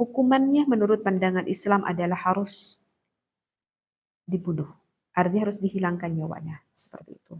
hukumannya menurut pandangan Islam adalah harus dibunuh. Artinya harus dihilangkan nyawanya. Seperti itu.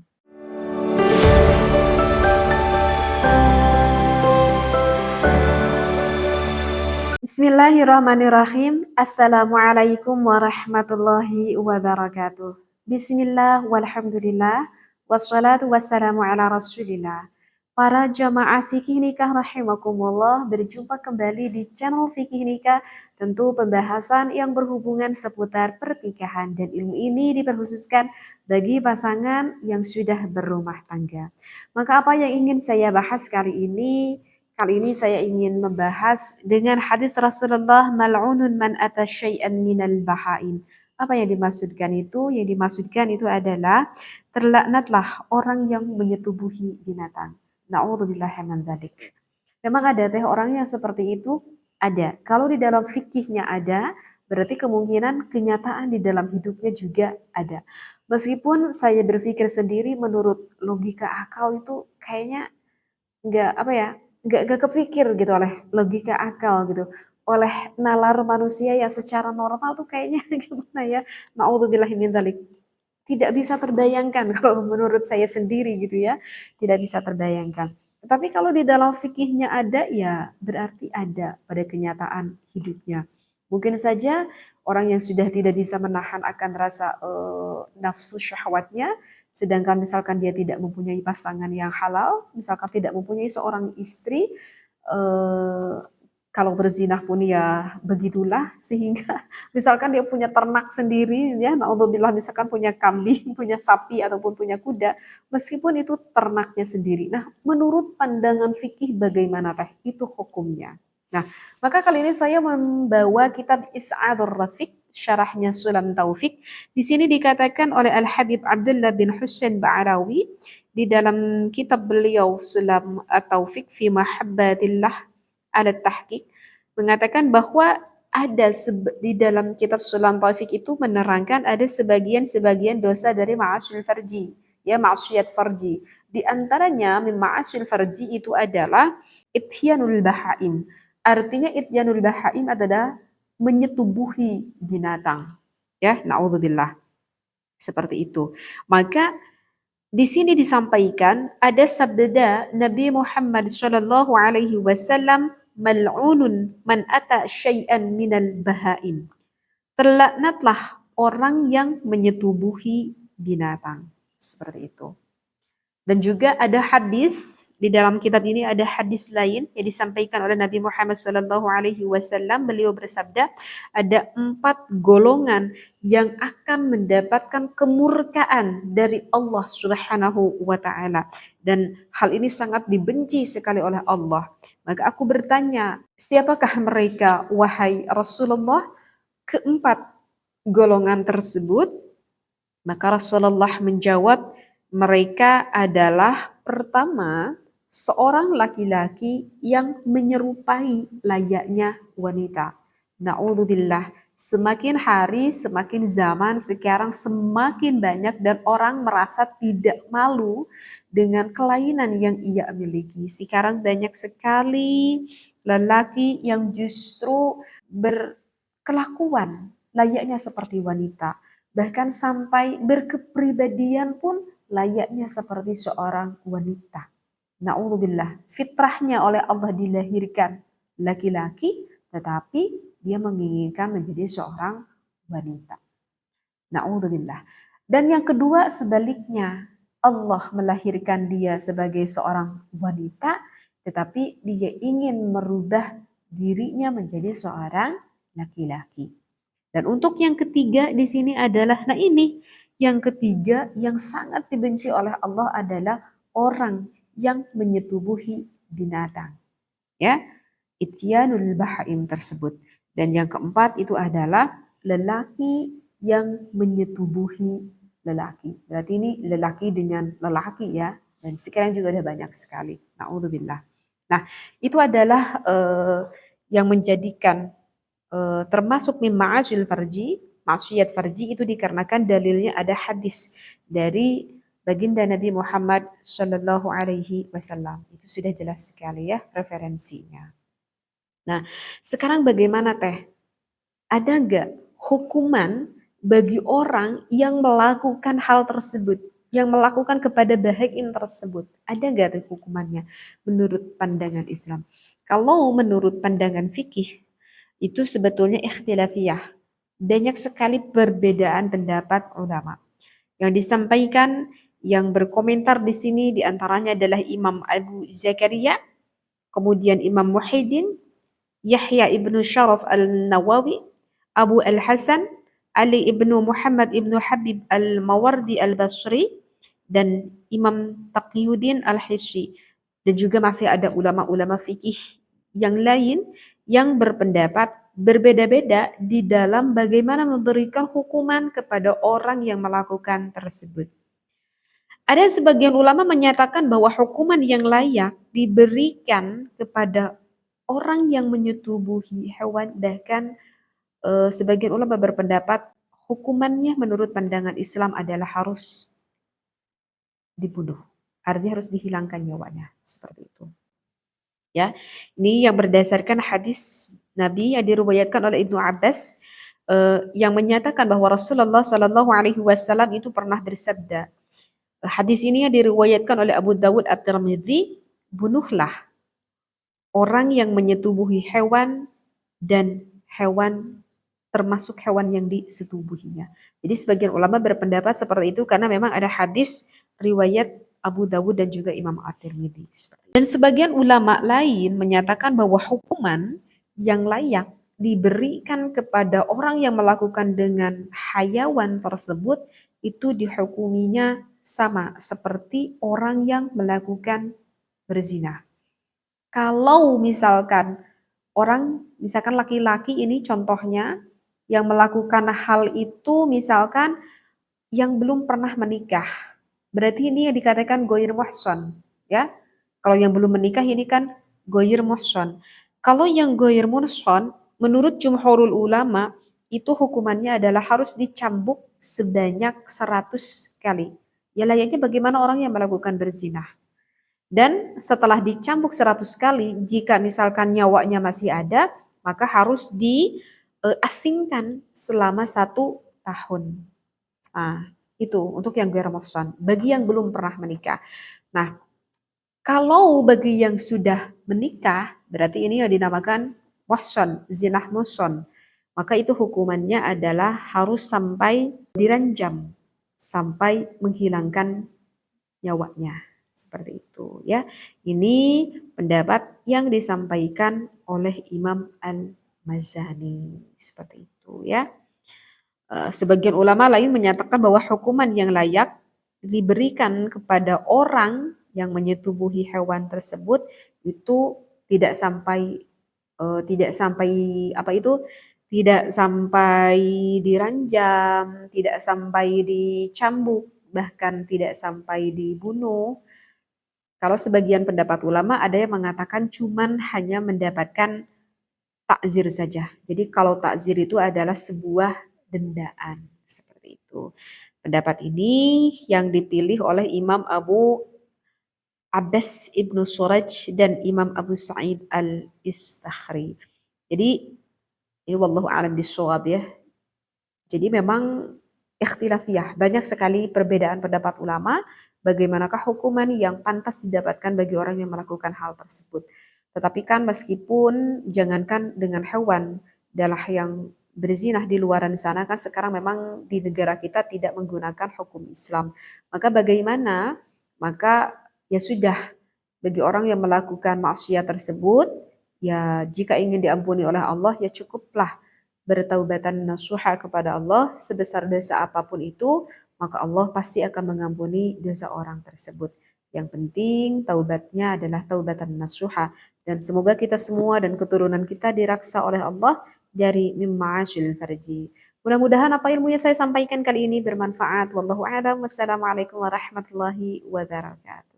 Bismillahirrahmanirrahim. Assalamualaikum warahmatullahi wabarakatuh. Bismillah walhamdulillah wassalatu wassalamu ala rasulillah. Para jamaah fikih nikah rahimakumullah, berjumpa kembali di channel fikih nikah. Tentu pembahasan yang berhubungan seputar pertikahan, dan ilmu ini diperkhususkan bagi pasangan yang sudah berumah tangga. Maka apa yang ingin saya bahas kali ini? Kali ini saya ingin membahas dengan hadis Rasulullah, mal'unun man ata syai'an minal bahaim. Apa yang dimaksudkan itu? Yang dimaksudkan itu adalah terlaknatlah orang yang menyetubuhi binatang. Na'udzubillahi min dzalik. Memang ada teh orang yang seperti itu? Ada. Kalau di dalam fikihnya ada, berarti kemungkinan kenyataan di dalam hidupnya juga ada. Meskipun saya berpikir sendiri, menurut logika akal itu kayaknya nggak apa ya, nggak kepikir gitu oleh logika akal gitu, oleh nalar manusia yang secara normal tuh kayaknya gimana ya, naudzubillahi min dzalik, tidak bisa terbayangkan kalau menurut saya sendiri gitu ya, tidak bisa terbayangkan. Tapi kalau di dalam fikihnya ada, ya berarti ada pada kenyataan hidupnya. Mungkin saja orang yang sudah tidak bisa menahan akan rasa nafsu syahwatnya, sedangkan misalkan dia tidak mempunyai pasangan yang halal, misalkan tidak mempunyai seorang istri, eh, kalau berzinah pun ya begitulah, sehingga misalkan dia punya ternak sendiri ya, naudzubillah, misalkan punya kambing, punya sapi ataupun punya kuda, meskipun itu ternaknya sendiri. Nah, menurut pandangan fikih bagaimana teh itu hukumnya? Nah, maka kali ini saya membawa kitab Is'adur Rafiq, syarahnya Sulam Taufik. Di sini dikatakan oleh Al-Habib Abdullah bin Husain Ba'arawi di dalam kitab beliau Sulam Taufik fi Mahabbatillah ala Tahqiq, mengatakan bahwa ada di dalam kitab Sulam Taufik itu menerangkan ada sebagian-sebagian dosa dari ma'asyul farji, ya, maksiyat farji. Di antaranya min ma'asyul farji itu adalah ityanul bahaim. Artinya ityanul bahaim adalah menyetubuhi binatang. Ya, naudzubillah. Seperti itu. Maka di sini disampaikan ada sabda Nabi Muhammad sallallahu alaihi wasallam, mal'unun man ata syai'an minal bahaim. Terlaknatlah orang yang menyetubuhi binatang. Seperti itu. Dan juga ada hadis, di dalam kitab ini ada hadis lain yang disampaikan oleh Nabi Muhammad sallallahu alaihi wasallam. Beliau bersabda, ada 4 golongan yang akan mendapatkan kemurkaan dari Allah Subhanahu wa taala, dan hal ini sangat dibenci sekali oleh Allah. Maka aku bertanya, siapakah mereka wahai Rasulullah? Keempat golongan tersebut, maka Rasulullah menjawab, mereka adalah pertama, seorang laki-laki yang menyerupai layaknya wanita. Na'udzubillah, semakin hari, semakin zaman sekarang semakin banyak dan orang merasa tidak malu dengan kelainan yang ia miliki. Sekarang banyak sekali lelaki yang justru berkelakuan layaknya seperti wanita. Bahkan sampai berkepribadian pun layaknya seperti seorang wanita. Na'udzubillah, fitrahnya oleh Allah dilahirkan laki-laki, tetapi dia menginginkan menjadi seorang wanita. Na'udzubillah. Dan yang kedua sebaliknya, Allah melahirkan dia sebagai seorang wanita, tetapi dia ingin merubah dirinya menjadi seorang laki-laki. Dan untuk yang ketiga di sini adalah, nah ini yang ketiga yang sangat dibenci oleh Allah adalah orang yang menyetubuhi binatang. Ya, ityanul bahaim tersebut. Dan yang keempat itu adalah lelaki yang menyetubuhi lelaki. Berarti ini lelaki dengan lelaki ya. Dan sekarang juga ada banyak sekali. Na'udzubillah. Nah, itu adalah yang menjadikan termasuk min ma'asyil farji, maksiyat farji itu dikarenakan dalilnya ada hadis dari baginda Nabi Muhammad sallallahu alaihi wasallam. Itu sudah jelas sekali ya referensinya. Nah, sekarang bagaimana Teh? Ada nggak hukuman bagi orang yang melakukan hal tersebut, yang melakukan kepada bahain tersebut? Ada nggak tuh hukumannya menurut pandangan Islam? Kalau menurut pandangan fikih, itu sebetulnya ikhtilafiyah. Banyak sekali perbedaan pendapat ulama. Yang disampaikan, yang berkomentar di sini diantaranya adalah Imam Abu Zakaria, kemudian Imam Muhyiddin, Yahya ibnu Syaraf al-Nawawi, Abu al-Hasan, Ali ibnu Muhammad ibnu Habib al-Mawardi al-Basri, dan Imam Taqiyuddin al-Hisri. Dan juga masih ada ulama-ulama fikih yang lain yang berpendapat berbeda-beda di dalam bagaimana memberikan hukuman kepada orang yang melakukan tersebut. Ada sebagian ulama menyatakan bahwa hukuman yang layak diberikan kepada orang yang menyetubuhi hewan, bahkan sebagian ulama berpendapat hukumannya menurut pandangan Islam adalah harus dibunuh. Artinya harus dihilangkan nyawanya, seperti itu. Ya, ini yang berdasarkan hadis Nabi yang diriwayatkan oleh Ibnu Abbas yang menyatakan bahwa Rasulullah Shallallahu Alaihi Wasallam itu pernah bersabda. Hadis ini yang diriwayatkan oleh Abu Dawud At-Tirmidzi, bunuhlah orang yang menyetubuhi hewan dan hewan termasuk hewan yang disetubuhinya. Jadi sebagian ulama berpendapat seperti itu karena memang ada hadis riwayat Abu Dawud dan juga Imam At-Tirmidzi. Dan sebagian ulama lain menyatakan bahwa hukuman yang layak diberikan kepada orang yang melakukan dengan hayawan tersebut itu dihukuminya sama seperti orang yang melakukan berzina. Kalau misalkan misalkan laki-laki ini contohnya yang melakukan hal itu misalkan yang belum pernah menikah. Berarti ini yang dikatakan goyir muhson, ya. Kalau yang belum menikah ini kan goyir muhson. Kalau yang goyir muhson, menurut jumhurul ulama, itu hukumannya adalah harus dicambuk sebanyak 100 kali. Ya layaknya bagaimana orang yang melakukan berzina. Dan setelah dicambuk 100 kali, jika misalkan nyawanya masih ada, maka harus diasingkan selama 1 tahun. Nah, itu untuk yang ghairu muhsan, bagi yang belum pernah menikah. Nah, kalau bagi yang sudah menikah, berarti ini yang dinamakan muhsan, zinah muhsan. Maka itu hukumannya adalah harus sampai diranjam, sampai menghilangkan nyawanya. Seperti itu ya. Ini pendapat yang disampaikan oleh Imam Al-Mazani. Seperti itu ya. Sebagian ulama lain menyatakan bahwa hukuman yang layak diberikan kepada orang yang menyetubuhi hewan tersebut itu tidak sampai apa itu tidak sampai diranjam, tidak sampai dicambuk, bahkan tidak sampai dibunuh. Kalau sebagian pendapat ulama ada yang mengatakan cuman hanya mendapatkan takzir saja. Jadi kalau takzir itu adalah sebuah dendaan seperti itu. Pendapat ini yang dipilih oleh Imam Abu Abbas Ibnu Suraj dan Imam Abu Sa'id Al-Istakhri. Jadi ini wallahu a'lam bishawab ya. Jadi memang ikhtilafiyah, banyak sekali perbedaan pendapat ulama bagaimanakah hukuman yang pantas didapatkan bagi orang yang melakukan hal tersebut. Tetapi kan meskipun jangankan dengan hewan, adalah yang berzinah di luaran sana kan sekarang memang di negara kita tidak menggunakan hukum Islam. Maka bagaimana? Maka ya sudah, bagi orang yang melakukan maksiat tersebut, ya jika ingin diampuni oleh Allah ya cukuplah bertaubatan nasuha kepada Allah sebesar dosa apapun itu, maka Allah pasti akan mengampuni dosa orang tersebut. Yang penting taubatnya adalah taubatan nasuha, dan semoga kita semua dan keturunan kita diraksa oleh Allah dari mim'asyil farji. Mudah-mudahan apa ilmu yang saya sampaikan kali ini bermanfaat. Wallahu a'lam. Wassalamualaikum warahmatullahi wabarakatuh.